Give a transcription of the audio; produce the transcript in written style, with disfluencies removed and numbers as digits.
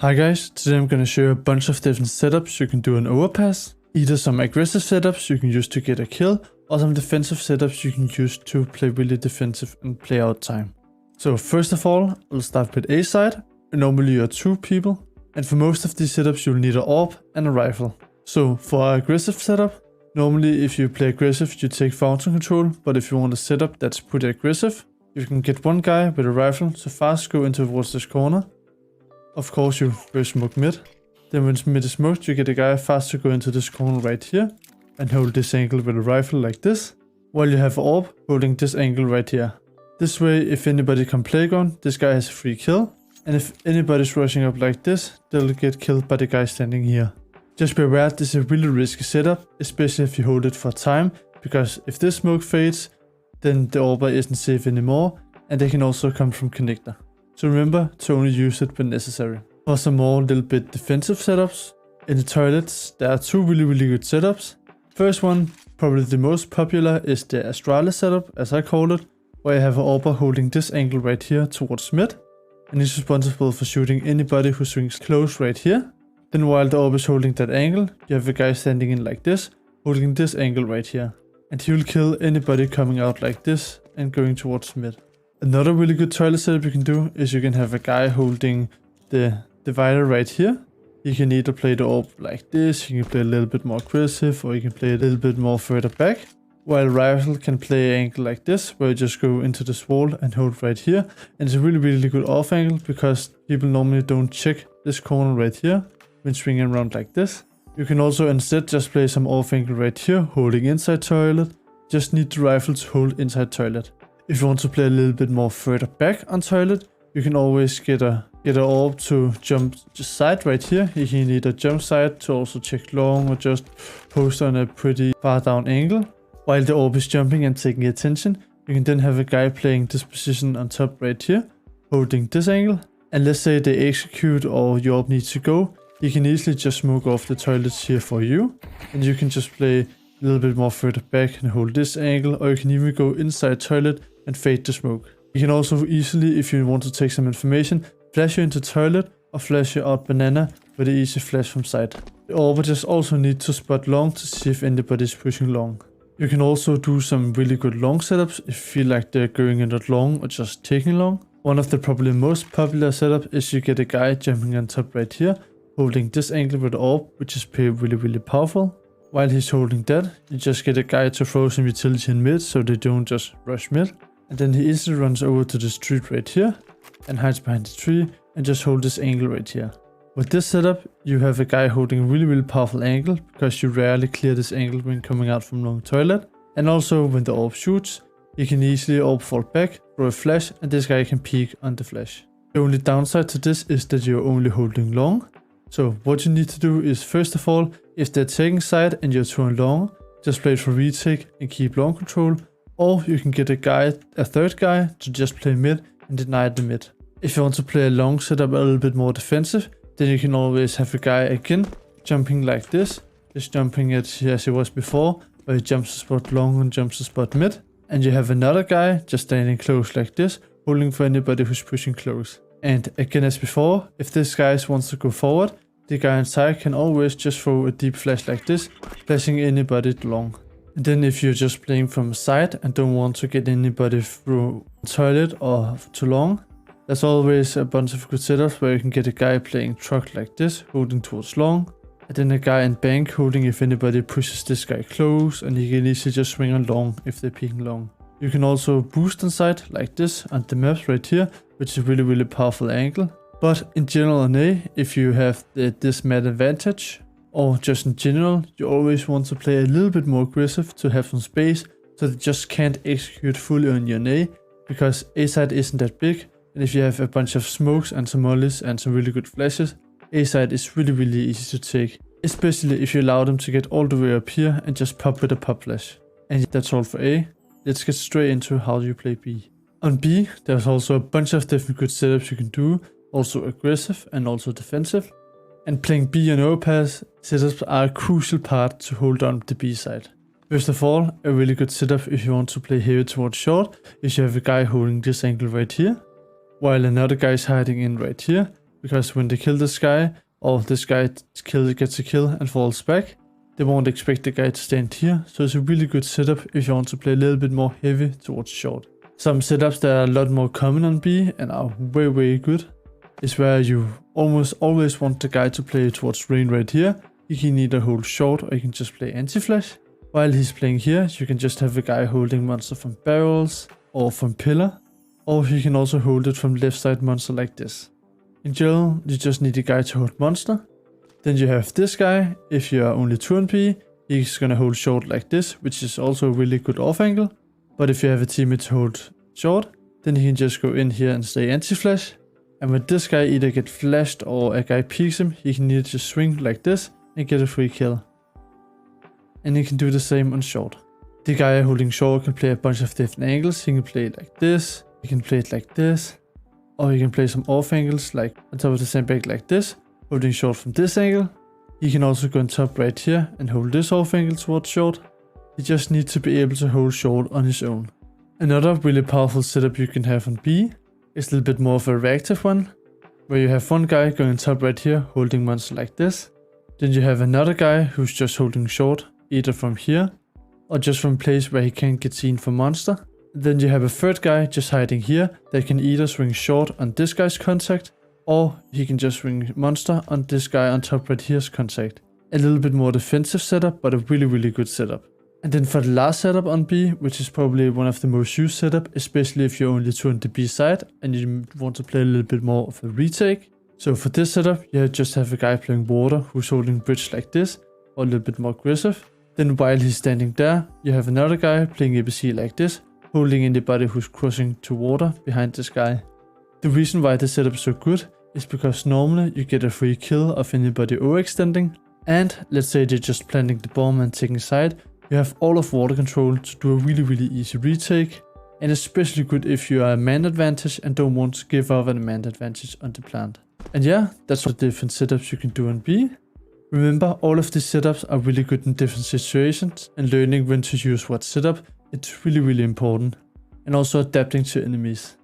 Hi guys, today I'm gonna show you a bunch of different setups you can do in Overpass. Either some aggressive setups you can use to get a kill, or some defensive setups you can use to play really defensive and play out time. So first of all, I'll start with A side. Normally you're 2 people, and for most of these setups you'll need an AWP and a rifle. So for our aggressive setup, normally if you play aggressive you take fountain control, but if you want a setup that's pretty aggressive, you can get one guy with a rifle to fast go into towards this corner. Of course you first smoke mid, then when mid is smoked you get a guy fast to go into this corner right here and hold this angle with a rifle like this, while you have AWP holding this angle right here. This way if anybody can playground, this guy has a free kill, and if anybody's rushing up like this, they'll get killed by the guy standing here. Just be aware this is a really risky setup, especially if you hold it for time, because if this smoke fades, then the AWP isn't safe anymore, and they can also come from connector. So remember to only use it when necessary. For some more little bit defensive setups, in the toilets there are 2 really good setups. First one, probably the most popular, is the Astralis setup, as I call it, where you have an AWP holding this angle right here towards mid, and he's responsible for shooting anybody who swings close right here. Then while the AWP is holding that angle, you have a guy standing in like this, holding this angle right here, and he will kill anybody coming out like this and going towards mid. Another really good toilet setup you can do is you can have a guy holding the divider right here. You can either play the AWP like this, you can play a little bit more aggressive, or you can play a little bit more further back. While rifle can play an angle like this, where you just go into this wall and hold right here. And it's a really good off angle, because people normally don't check this corner right here when swinging around like this. You can also instead just play some off angle right here, holding inside toilet. Just need the rifle to hold inside toilet. If you want to play a little bit more further back on toilet, you can always get a AWP to jump just side right here. You can either jump side to also check long, or just post on a pretty far down angle. While the AWP is jumping and taking attention, you can then have a guy playing this position on top right here, holding this angle. And let's say they execute or your AWP needs to go, you can easily just smoke off the toilets here for you, and you can just play a little bit more further back and hold this angle, or you can even go inside toilet and fade the smoke. You can also easily, if you want to take some information, flash you into toilet or flash you out banana with an easy flash from side. The AWP just also need to spot long to see if anybody is pushing long. You can also do some really good long setups if you feel like they're going in that long or just taking long. One of the probably most popular setup is you get a guy jumping on top right here, holding this angle with the AWP, which is really powerful. While he's holding that, you just get a guy to throw some utility in mid so they don't just rush mid. And then he easily runs over to the street right here and hides behind the tree and just hold this angle right here. With this setup, you have a guy holding a really powerful angle, because you rarely clear this angle when coming out from long toilet. And also when the AWP shoots, you can easily AWP fall back, throw a flash, and this guy can peek on the flash. The only downside to this is that you're only holding long. So what you need to do is, first of all, if they're taking side and you're throwing long, just play it for retake and keep long control. Or you can get a third guy to just play mid and deny the mid. If you want to play a long setup a little bit more defensive, then you can always have a guy again jumping like this, just jumping it as he was before, where he jumps the spot long and jumps the spot mid. And you have another guy just standing close like this, holding for anybody who's pushing close. And again as before, if this guy wants to go forward, the guy inside can always just throw a deep flash like this, flashing anybody long. And then if you're just playing from a side and don't want to get anybody through toilet or too long, there's always a bunch of good setups where you can get a guy playing truck like this, holding towards long, and then a guy in bank holding if anybody pushes this guy close, and he can easily just swing on long if they're peeking long. You can also boost inside like this on the maps right here, which is a really powerful angle. But in general on A, if you have this map advantage, or just in general, you always want to play a little bit more aggressive to have some space, so they just can't execute fully on your A, because A side isn't that big, and if you have a bunch of smokes and some mollies and some really good flashes, A side is really easy to take, especially if you allow them to get all the way up here and just pop with a pop flash. And that's all for A. Let's get straight into how you play B. On B, there's also a bunch of different good setups you can do, also aggressive and also defensive. And playing B and Overpass setups are a crucial part to hold on the B side. First of all, a really good setup if you want to play heavy towards short is you have a guy holding this angle right here, while another guy is hiding in right here, because when they kill this guy, or this guy gets a kill and falls back, they won't expect the guy to stand here, so it's a really good setup if you want to play a little bit more heavy towards short. Some setups that are a lot more common on B and are way good is where you almost always want the guy to play towards rain right here. He can either hold short or he can just play anti-flash. While he's playing here, you can just have a guy holding monster from barrels or from pillar, or he can also hold it from left side monster like this. In general, you just need a guy to hold monster. Then you have this guy. If you are only 2 on P, he's gonna hold short like this, which is also a really good off angle. But if you have a teammate to hold short, then he can just go in here and stay anti-flash. And when this guy either get flashed or a guy peeks him, he can either just swing like this and get a free kill. And he can do the same on short. The guy holding short can play a bunch of different angles. He can play it like this, he can play it like this, or he can play some off angles like on top of the sandbag like this, holding short from this angle. He can also go on top right here and hold this off angle towards short. He just needs to be able to hold short on his own. Another really powerful setup you can have on B is a little bit more of a reactive one, where you have one guy going on top right here holding monster like this. Then you have another guy who's just holding short, either from here or just from a place where he can't get seen for monster. Then you have a third guy just hiding here that can either swing short on this guy's contact, or he can just swing monster on this guy on top right here's contact. A little bit more defensive setup, but a really good setup. And then for the last setup on B, which is probably one of the most used setup, especially if you're only 2 on the B side and you want to play a little bit more of a retake. So for this setup, you just have a guy playing water who's holding bridge like this, or a little bit more aggressive. Then while he's standing there, you have another guy playing ABC like this, holding anybody who's crossing to water behind this guy. The reason why this setup is so good is because normally you get a free kill of anybody overextending, and let's say they're just planting the bomb and taking side, you have all of water control to do a really easy retake, and especially good if you are a man advantage and don't want to give up a man advantage on the plant. And yeah, that's all the different setups you can do on B. Remember, all of these setups are really good in different situations, and learning when to use what setup, it's really important, and also adapting to enemies.